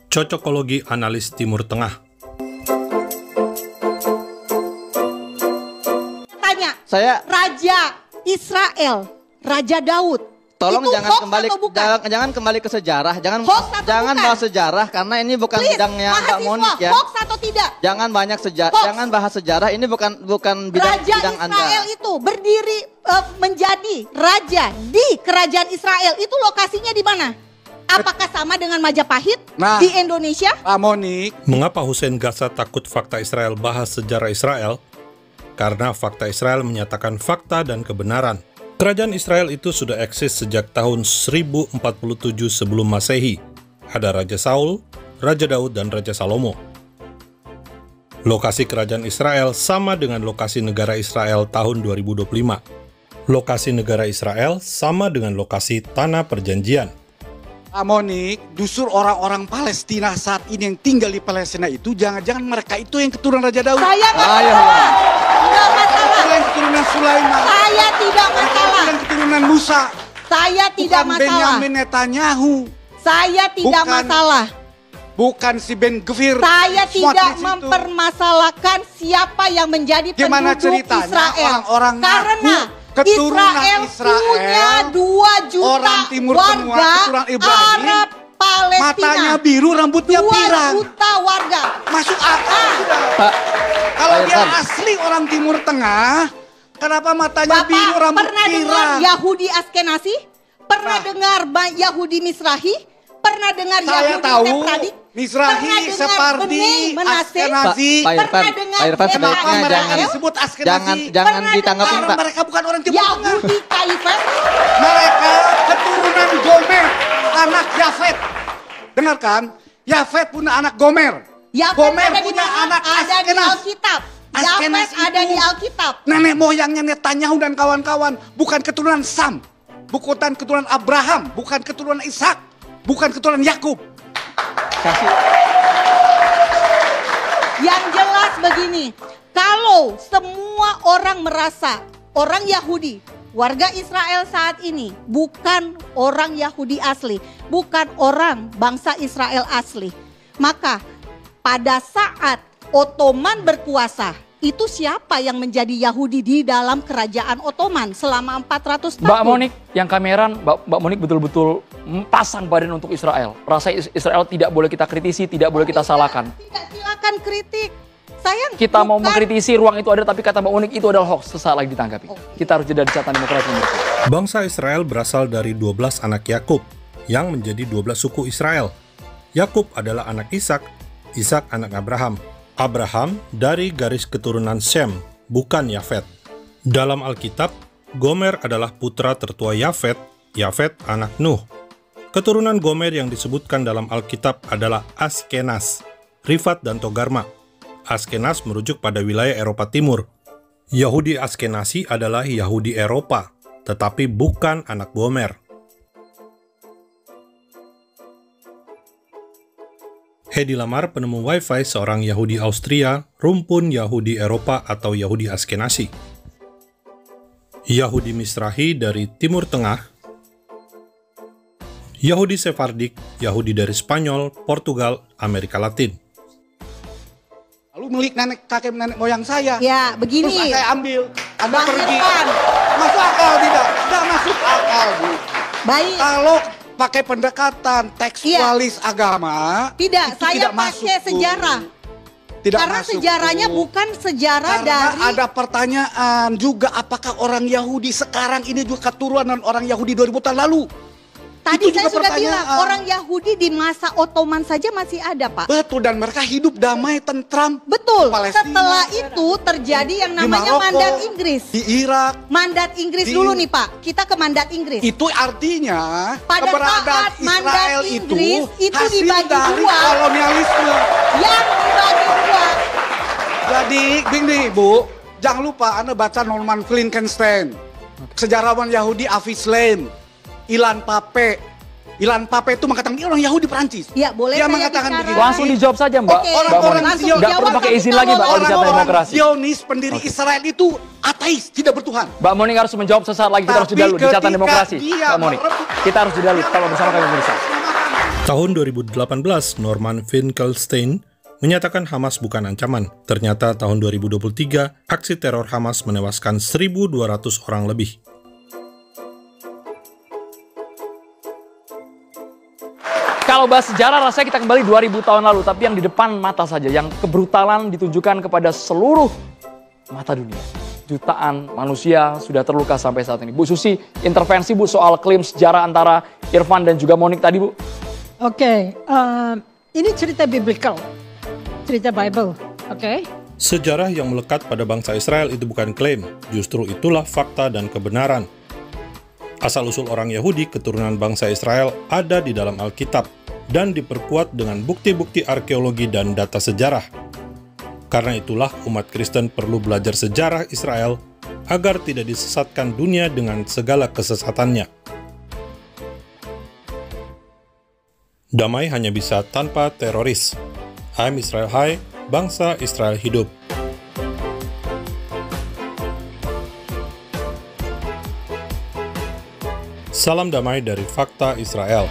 Cocokologi analis Timur Tengah. Tanya, Saya Raja Israel, Raja Daud, tolong itu jangan hoax kembali atau bukan? jangan kembali ke sejarah, Hoax atau jangan bukan? bahas sejarah karena ini bukan Please, bidangnya Mbak mahasiswa, Monik ya. hoax atau tidak? Jangan banyak sejarah, Hoax. jangan bahas sejarah, ini bukan Raja bidang Israel Anda. itu berdiri menjadi raja di kerajaan Israel. Itu lokasinya di mana? Apakah sama dengan Majapahit di Indonesia? Pak Monik, Mengapa Hussein Gaza takut fakta Israel bahas sejarah Israel? Karena fakta Israel menyatakan fakta dan kebenaran. Kerajaan Israel itu sudah eksis sejak tahun 1047 sebelum Masehi. Ada Raja Saul, Raja Daud, dan Raja Salomo. Lokasi kerajaan Israel sama dengan lokasi negara Israel tahun 2025. Lokasi negara Israel sama dengan lokasi Tanah Perjanjian. Pak Monik, justru orang-orang Palestina saat ini yang tinggal di Palestina itu, jangan-jangan mereka itu yang keturunan Raja Daud. Saya nggak Ayo. masalah. Nggak masalah. Itu yang keturunan Sulaiman. Saya tidak masalah. Yang keturunan Musa. Saya tidak Bukan masalah. Benyamin Netanyahu. Saya tidak Bukan masalah. Bukan si Ben Gvir. Saya tidak Smotrich itu. mempermasalahkan siapa yang menjadi Gimana penduduk ceritanya Israel. orang-orang Karena ngaku keturunan Israel, punya 2 juta orang Timur Tengah, warga keturunan Ibrahim, Arab Palestina. matanya biru, rambutnya 2 pirang. juta warga. Masuk akal sudah. Pak, Kalau Pak dia Irfan. asli orang Timur Tengah, kenapa matanya Bapak biru, rambut pernah dengar pirang? Yahudi Askenazi? Pernah Nah. dengar Yahudi Misrahi? Pernah dengar Saya Yahudi tahu Sephardi? Misrahi, Pernah dengar Separdi, Bnei Menashe? Askenazi. Pak Irfan, Pernah dengar Pak Irfan Eva sebaiknya Israel? jangan disebut Askenazi. jangan Pernah ditanggapin Karena Pak. mereka bukan orang Timur Tengah. Yahudi Kaifet? Mereka keturunan Gomer, anak Yafet. Dengarkan, Yafet punya anak Gomer. Yafet Gomer ada di punya mana? anak Ada di Askenaz. Alkitab. Askenaz Yafet ada itu di Alkitab. Nenek moyangnya Netanyahu dan kawan-kawan bukan keturunan Sam, bukan keturunan Abraham, bukan keturunan Ishak, bukan keturunan Yakub. Kasih. Yang jelas begini, kalau semua orang merasa orang Yahudi, warga Israel saat ini bukan orang Yahudi asli, bukan orang bangsa Israel asli, maka pada saat Ottoman berkuasa, itu siapa yang menjadi Yahudi di dalam kerajaan Ottoman selama 400 tahun? Mbak Monik, yang kameran, Mbak Monik betul-betul pasang badan untuk Israel. Rasa Israel tidak boleh kita kritisi, tidak boleh kita salahkan. Tidak, silakan kritik. Saya Kita mau bukan- mengkritisi ruang itu ada, tapi kata Mbak Monik itu adalah hoax, sesaat lagi ditanggapi. Kita harus jeda di catatan demokrasi. Bangsa Israel berasal dari 12 anak Yakub yang menjadi 12 suku Israel. Yakub adalah anak Ishak, Ishak anak Abraham. Abraham dari garis keturunan Sem, bukan Yafet. Dalam Alkitab, Gomer adalah putra tertua Yafet, Yafet anak Nuh. Keturunan Gomer yang disebutkan dalam Alkitab adalah Askenaz, Rifat dan Togarma. Askenaz merujuk pada wilayah Eropa Timur. Yahudi Askenazi adalah Yahudi Eropa, tetapi bukan anak Gomer. Hedi Lamar, penemu Wi-Fi seorang Yahudi Austria, rumpun Yahudi Eropa atau Yahudi Askenazi. Yahudi Misrahi dari Timur Tengah. Yahudi Sephardik, Yahudi dari Spanyol, Portugal, Amerika Latin. Lalu milik kakek nenek moyang saya. Ya, begini. Terus saya ambil, Anda Bang pergi. Irfan. Masuk akal tidak? Tidak masuk akal, Bu. Baik. Kalau pakai pendekatan tekstualis agama, Tidak, itu saya tidak pakai masuk, Bu. sejarah. Tidak Karena masuk, sejarahnya Bu. bukan sejarah Karena dari ada pertanyaan juga, apakah orang Yahudi sekarang ini juga keturunan orang Yahudi 2000 tahun lalu? tadi itu saya juga sudah bilang pertanyaan. orang Yahudi di masa Ottoman saja masih ada, Pak. Betul, dan mereka hidup damai, tentram. Betul. Palestina. Setelah itu terjadi yang Di namanya Maroko, mandat Inggris. Di Irak. Mandat Inggris di- dulu nih, Pak. Kita ke mandat Inggris. Itu artinya Pada keberadaan saat mandat Israel Inggris itu hasil dibagi dari dua. kolonialisme. Yang dibagi dua. Jadi gini, Bu, jangan lupa Anda baca Norman Finkelstein, sejarawan Yahudi Avis Lane, Ilan Pape. Ilan Pape itu mengatakan dia orang Yahudi Perancis. Ya, boleh Dia saya mengatakan bicara? begini. Langsung dijawab saja, Mbak. Oke, Mbak orang-orang Monik. langsung Nggak jawab, perlu pakai tapi izin kita lagi, Mbak, mau kalau di catatan Orang-orang demokrasi. Zionis pendiri Israel itu ateis, tidak bertuhan. Mbak Monik harus menjawab sesaat lagi. Kita harus Tapi jeda dulu di catatan ketika demokrasi. dia Mbak Monik, merebut- kita harus jeda dulu. Kalau bersama kami pemirsa. Tahun 2018, Norman Finkelstein menyatakan Hamas bukan ancaman. Ternyata tahun 2023, aksi teror Hamas menewaskan 1.200 orang lebih. Kalau bahas sejarah, rasanya kita kembali 2000 tahun lalu, tapi yang di depan mata saja, yang kebrutalan ditunjukkan kepada seluruh mata dunia. Jutaan manusia sudah terluka sampai saat ini. Bu Susi, intervensi Bu soal klaim sejarah antara Irfan dan juga Monik tadi, Bu. Oke, ini cerita biblical, cerita Bible, oke? Sejarah yang melekat pada bangsa Israel itu bukan klaim, justru itulah fakta dan kebenaran. Asal-usul orang Yahudi keturunan bangsa Israel ada di dalam Alkitab dan diperkuat dengan bukti-bukti arkeologi dan data sejarah. Karena itulah umat Kristen perlu belajar sejarah Israel agar tidak disesatkan dunia dengan segala kesesatannya. Damai hanya bisa tanpa teroris. I'm Israel Hai, bangsa Israel hidup. Salam damai dari Fakta Israel.